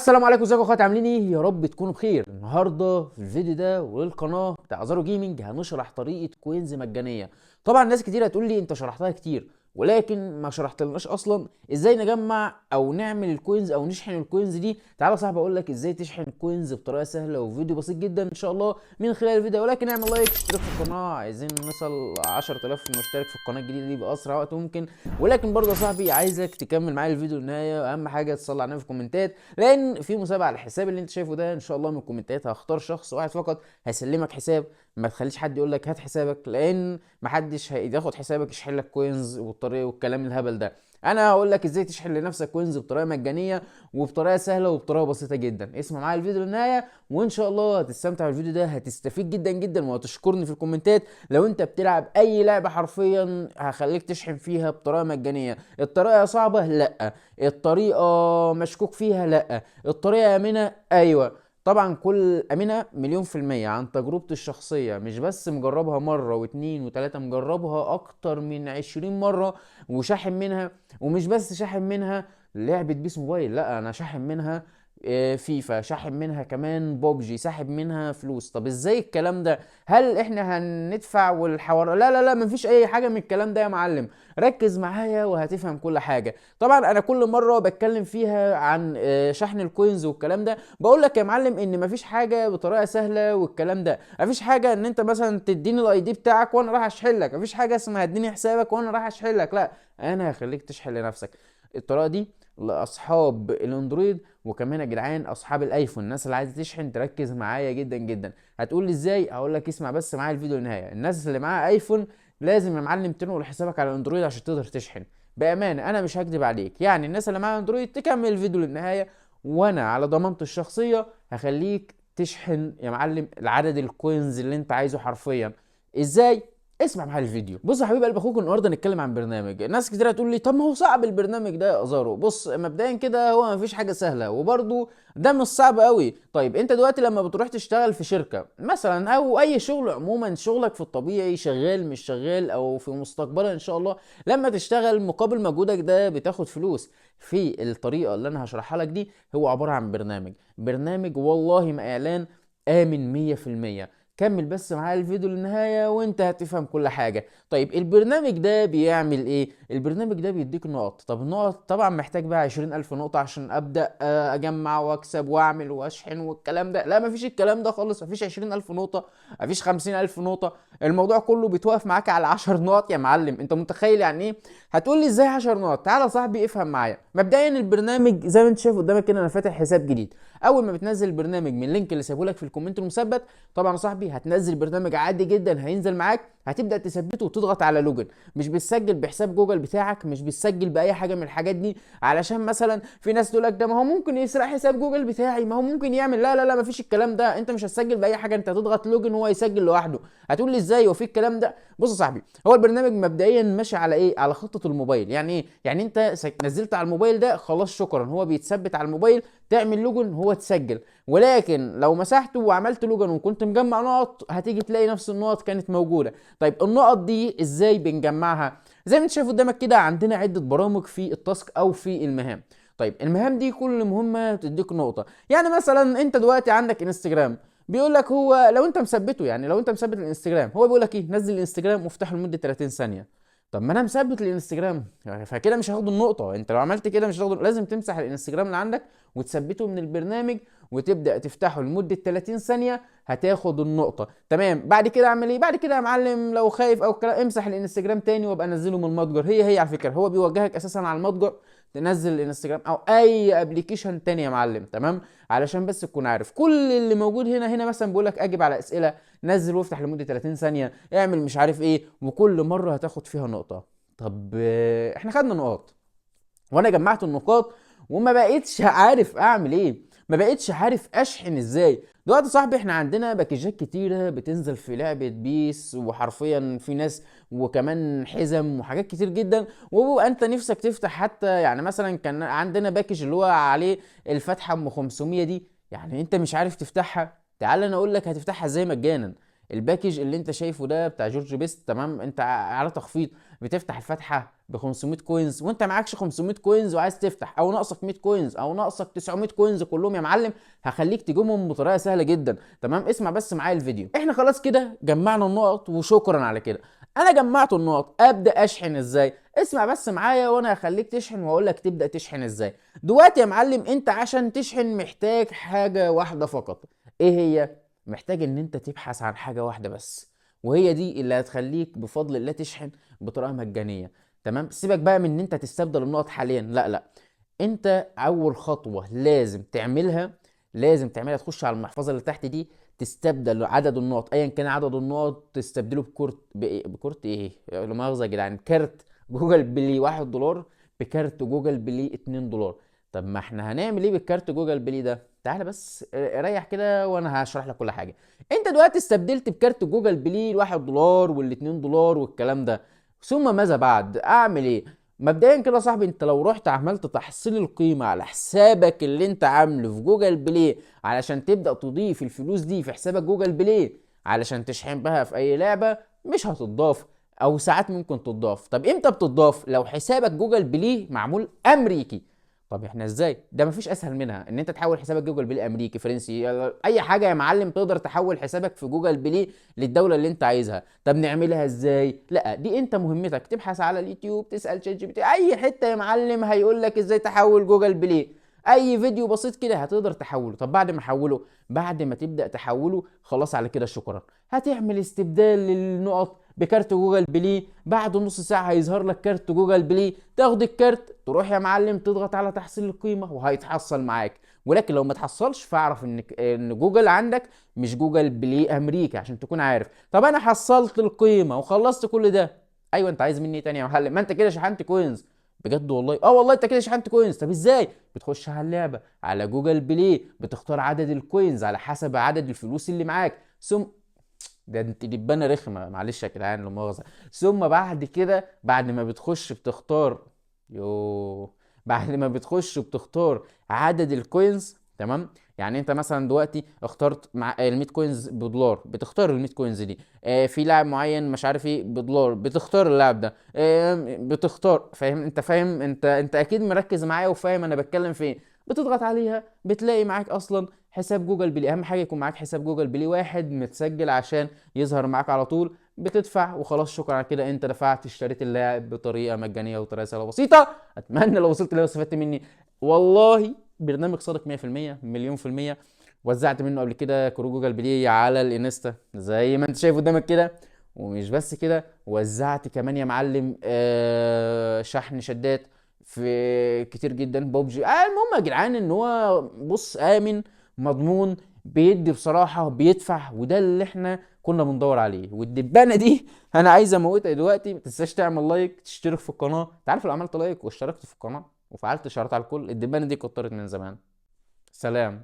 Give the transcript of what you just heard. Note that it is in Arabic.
السلام عليكم، ازيكم يا اخواتي؟ عاملين ايه؟ يا رب تكونوا بخير. النهارده في الفيديو ده والقناه بتاع زارو جيمنج هنشرح طريقه كوينز مجانيه. طبعا ناس كتير هتقول لي انت شرحتها كتير، ولكن ما شرحتلناش اصلا ازاي نجمع او نعمل الكوينز او نشحن الكوينز دي. تعالى يا صاحبي اقول لك ازاي تشحن الكوينز بطريقه سهله وفيديو بسيط جدا ان شاء الله من خلال الفيديو. ولكن اعمل لايك، اشترك في القناه، عايزين نوصل 10000 مشترك في القناه الجديده دي باسرع وقت ممكن. ولكن برضه يا صاحبي عايزك تكمل معايا الفيديو للنهايه، واهم حاجه تصلي على النبي في الكومنتات، لان في مسابقه على الحساب اللي انت شايفه ده. ان شاء الله من الكومنتات هختار شخص واحد فقط هيسلمك حساب. ما تخليش حد يقول لك هات حسابك، لان محدش هياخد حسابك يشحن لك كوينز والطريقه والكلام الهبل ده. انا هقول لك ازاي تشحن لنفسك كوينز بطريقه مجانيه وبطريقه سهله وبطريقه بسيطه جدا. اسمع معايا الفيديو للنهايه وان شاء الله هتستمتع بالفيديو ده، هتستفيد جدا جدا وهتشكرني في الكومنتات. لو انت بتلعب اي لعبه حرفيا هخليك تشحن فيها بطريقه مجانيه. الطريقه صعبه؟ لا. الطريقه مشكوك فيها؟ لا. الطريقه امنه؟ ايوه. طبعا كل امينه مليون في المية عن تجربتي الشخصية، مش بس مجربها مرة واتنين وتلاتة، مجربها اكتر من 20 مرة وشاحن منها. ومش بس شاحن منها لعبة بيس موبايل، لا انا شاحن منها فيفا، شاحن منها كمان بوبجي، ساحب منها فلوس. طب ازاي الكلام ده؟ هل احنا هندفع والحوار؟ لا لا لا، مفيش اي حاجة من الكلام ده يا معلم. ركز معايا وهتفهم كل حاجة. طبعا انا كل مرة بتكلم فيها عن شحن الكوينز والكلام ده بقول لك يا معلم ان مفيش حاجه بطريقه سهله، والكلام ده مفيش حاجه ان انت مثلا تديني الاي دي بتاعك وانا راح اشحن لك، مفيش حاجه اسمها اديني حسابك وانا راح اشحن لك، لا. انا هخليك تشحن لنفسك. الطريقه دي لاصحاب الاندرويد، وكمان يا جدعان اصحاب الايفون، الناس اللي عايزه تشحن تركز معايا جدا جدا. هتقول لي ازاي؟ هقول لك اسمع بس معايا الفيديو للنهايه. الناس اللي معاها ايفون لازم يا معلم تنقل حسابك على الاندرويد عشان تقدر تشحن. بامانه انا مش هكدب عليك، يعني الناس اللي معاها اندرويد تكمل الفيديو للنهايه، وانا على ضمانتي الشخصيه هخليك تشحن يا معلم العدد الكوينز اللي انت عايزه حرفيا. ازاي؟ اسمع معايا الفيديو. بص يا حبيب قلب اخوك، النهارده نتكلم عن برنامج. ناس كتير هتقول لي طب ما هو صعب البرنامج ده يا ازارو. بص مبدئيا كده هو مفيش حاجه سهله، وبرده ده مش صعب قوي. طيب انت دلوقتي لما بتروح تشتغل في شركه مثلا او اي شغل عموما، شغلك في الطبيعي شغال مش شغال او في مستقبلا ان شاء الله، لما تشتغل مقابل مجهودك ده بتاخد فلوس. في الطريقه اللي انا هشرحها لك دي هو عباره عن برنامج والله ما اعلان، امن 100%. كمل بس معايا الفيديو للنهاية وانت هتفهم كل حاجة. طيب البرنامج ده بيعمل ايه؟ البرنامج ده بيديك نقط. طب النقط طبعا محتاج بقى 20,000 نقطة عشان ابدأ اجمع واكسب واعمل واشحن والكلام ده. لا مفيش الكلام ده خالص، مفيش 20,000 نقطة، مفيش 50,000 نقطة. الموضوع كله بيتوقف معاك على 10 نقط يا معلم. انت متخيل يعني ايه؟ هتقول لي ازاي 10 نقط؟ تعالى يا صاحبي افهم معايا. مبدئيا البرنامج زي ما انت شايف قدامك كده، انا فاتح حساب جديد. اول ما بتنزل البرنامج من اللينك اللي سايبه لك في الكومنت المثبت، طبعا يا صاحبي هتنزل برنامج عادي جدا هينزل معاك، هتبدا تثبته وتضغط على لوجن. مش بتسجل بحساب جوجل بتاعك، مش بتسجل باي حاجه من الحاجات دي، علشان مثلا في ناس تقول لك ده ما هو ممكن يسرق حساب جوجل بتاعي، ما هو ممكن يعمل. لا لا لا، مفيش الكلام ده. انت مش هتسجل باي حاجه، انت هتضغط لوجن وهو يسجل لوحده. هتقول لي ازاي وفي الكلام ده؟ بص يا صاحبي، هو البرنامج مبدئيا ماشي على ايه؟ على خطه الموبايل. يعني ايه؟ يعني انت نزلت على الموبايل ده خلاص شكرا، هو بيتثبت على الموبايل، تعمل لوجن هو تسجل. ولكن لو مسحته وعملت لوجن وكنت مجمع نقط هتيجي تلاقي نفس النقط كانت موجوده. طيب النقط دي ازاي بنجمعها؟ زي ما انت شايف قدامك كده عندنا عده برامج في التاسك او في المهام. طيب المهام دي كل مهمه تديك نقطه. يعني مثلا انت دلوقتي عندك انستجرام، بيقول لك هو لو انت مثبته، يعني لو انت مثبت الانستجرام، هو بيقول لك ايه؟ نزل الانستجرام وافتحه لمده 30 ثانيه. طب ما انا مثبت الانستجرام، فكده مش هاخد النقطه. انت لو عملت كده مش هتاخد، لازم تمسح الانستجرام اللي عندك وتثبته من البرنامج وتبدا تفتحه لمده 30 ثانيه، هتاخد النقطه. تمام. بعد كده اعمل ايه؟ بعد كده يا معلم لو خايف او كلام، امسح الانستجرام تاني وابقى انزله من المتجر. هي على فكره هو بيوجهك اساسا على المتجر تنزل الانستجرام او اي ابلكيشن تاني يا معلم. تمام. علشان بس تكون عارف كل اللي موجود هنا مثلا بيقول لك اجب على اسئله، نزل وافتح لمده 30 ثانيه، اعمل مش عارف ايه، وكل مره هتاخد فيها نقطه. طب احنا خدنا نقاط وانا جمعت النقاط وما بقيتش عارف اعمل ايه، ما بقيتش عارف اشحن ازاي. دلوقتي يا صاحبي احنا عندنا باكجات كتيره بتنزل في لعبه بيس، وحرفيا في ناس، وكمان حزم وحاجات كتير جدا. وبقى انت نفسك تفتح حتى، يعني مثلا كان عندنا باكج اللي هو عليه الفتحه ام 500 دي، يعني انت مش عارف تفتحها. تعال انا اقول لك هتفتحها ازاي مجانا. الباكج اللي انت شايفه ده بتاع جورج بيست، تمام، انت على تخفيض بتفتح الفتحه ب 500 كوينز، وانت معكش 500 كوينز وعايز تفتح، او ناقصك 100 كوينز او ناقصك 900 كوينز كلهم يا معلم، هخليك تجيبهم بطريقه سهله جدا. تمام، اسمع بس معايا الفيديو. احنا خلاص كده جمعنا النقط وشكرا على كده. انا جمعت النقط، ابدا اشحن ازاي؟ اسمع بس معايا وانا هخليك تشحن واقول لك تبدا تشحن ازاي. دلوقتي يا معلم انت عشان تشحن محتاج حاجه واحده فقط. ايه هي؟ محتاج ان انت تبحث عن حاجه واحده بس، وهي دي اللي هتخليك بفضل الله تشحن بطريقه مجانيه. تمام، سيبك بقى من ان انت تستبدل النقط حاليا، لا لا. انت اول خطوه لازم تعملها تخش على المحفظه اللي تحت دي، تستبدل عدد النقط ايا كان عدد النقط، تستبدله بكورت ايه، لا مؤاخذه يا جدعان، كارت جوجل بلاي 1 دولار بكارت جوجل بلاي 2 دولار. طب ما احنا هنعمل ايه بالكارت جوجل بلاي ده؟ تعالى بس ريح كده وانا هشرح لك كل حاجه. انت دلوقتي استبدلت بكارت جوجل بلاي ال1 دولار وال2 دولار والكلام ده، ثم ماذا بعد؟ اعمل ايه؟ مبدئيا كده يا صاحبي، انت لو رحت عملت تحصيل القيمه على حسابك اللي انت عامله في جوجل بلاي علشان تبدا تضيف الفلوس دي في حسابك جوجل بلاي علشان تشحن بها في اي لعبه، مش هتضاف، او ساعات ممكن تضاف. طب امتى بتضاف؟ لو حسابك جوجل بلاي معمول امريكي. طب احنا ازاي؟ ده مفيش اسهل منها ان انت تحول حسابك جوجل بلاي امريكي فرنسي اي حاجه يا معلم، تقدر تحول حسابك في جوجل بلاي للدوله اللي انت عايزها. طب نعملها ازاي؟ لا دي انت مهمتك تبحث على اليوتيوب، تسال شات جي بي تي، اي حته يا معلم هيقول لك ازاي تحول جوجل بلاي. اي فيديو بسيط كده هتقدر تحوله. طب بعد ما احوله، بعد ما تبدا تحوله خلاص على كده شكرا، هتعمل استبدال للنقط بكارت جوجل بلاي. بعد نص ساعه هيظهر لك كارت جوجل بلاي، تاخد الكارت تروح يا معلم تضغط على تحصيل القيمه وهيتحصل معاك. ولكن لو ما تحصلش فاعرف ان جوجل عندك مش جوجل بلاي امريكا، عشان تكون عارف. طب انا حصلت القيمه وخلصت كل ده، ايوه انت عايز مني إيه تاني يا معلم؟ ما انت كده شحنت كوينز. بجد والله؟ اه والله انت كده شحنت كوينز. طب ازاي؟ بتخش على اللعبه على جوجل بلاي، بتختار عدد الكوينز على حسب عدد الفلوس اللي معاك، ثم ده انت دبانه رخمه معلش يا جدعان لا مؤاخذه. ثم بعد كده بعد ما بتخش بتختار، يو بعد ما بتخش بتختار عدد الكوينز، تمام. يعني انت مثلا دلوقتي اخترت مع ال 100 كوينز بدولار، بتختار ال 100 كوينز دي. في لاعب معين مش عارف ايه بدولار، بتختار اللاعب ده. بتختار، فاهم؟ انت فاهم؟ انت اكيد مركز معايا وفاهم انا بتكلم في ايه. بتضغط عليها بتلاقي معاك اصلا حساب جوجل بلاي. اهم حاجه يكون معاك حساب جوجل بلاي واحد متسجل عشان يظهر معاك على طول. بتدفع وخلاص شكرا على كده، انت دفعت اشتريت اللاعب بطريقه مجانيه وطريقه سهله بسيطه. اتمنى لو وصلت لو استفدت مني. والله برنامج صادق 100% مليون في المية. وزعت منه قبل كده كروت جوجل بلاي على الانستا زي ما انت شايف قدامك كده. ومش بس كده، وزعت كمان يا معلم شحن شدات في كتير جدا بوبجي. المهم يا جدعان ان هو بص امن مضمون، بيدي بصراحة بيدفع، وده اللي احنا كنا بندور عليه. والدبانة دي انا عايز اموتها دلوقتي. ما تنساش تعمل لايك، تشترك في القناة. انت عارف لو عملت لايك واشتركت في القناة وفعلت اشعارات على الكل، الدبانة دي كترت من زمان. سلام.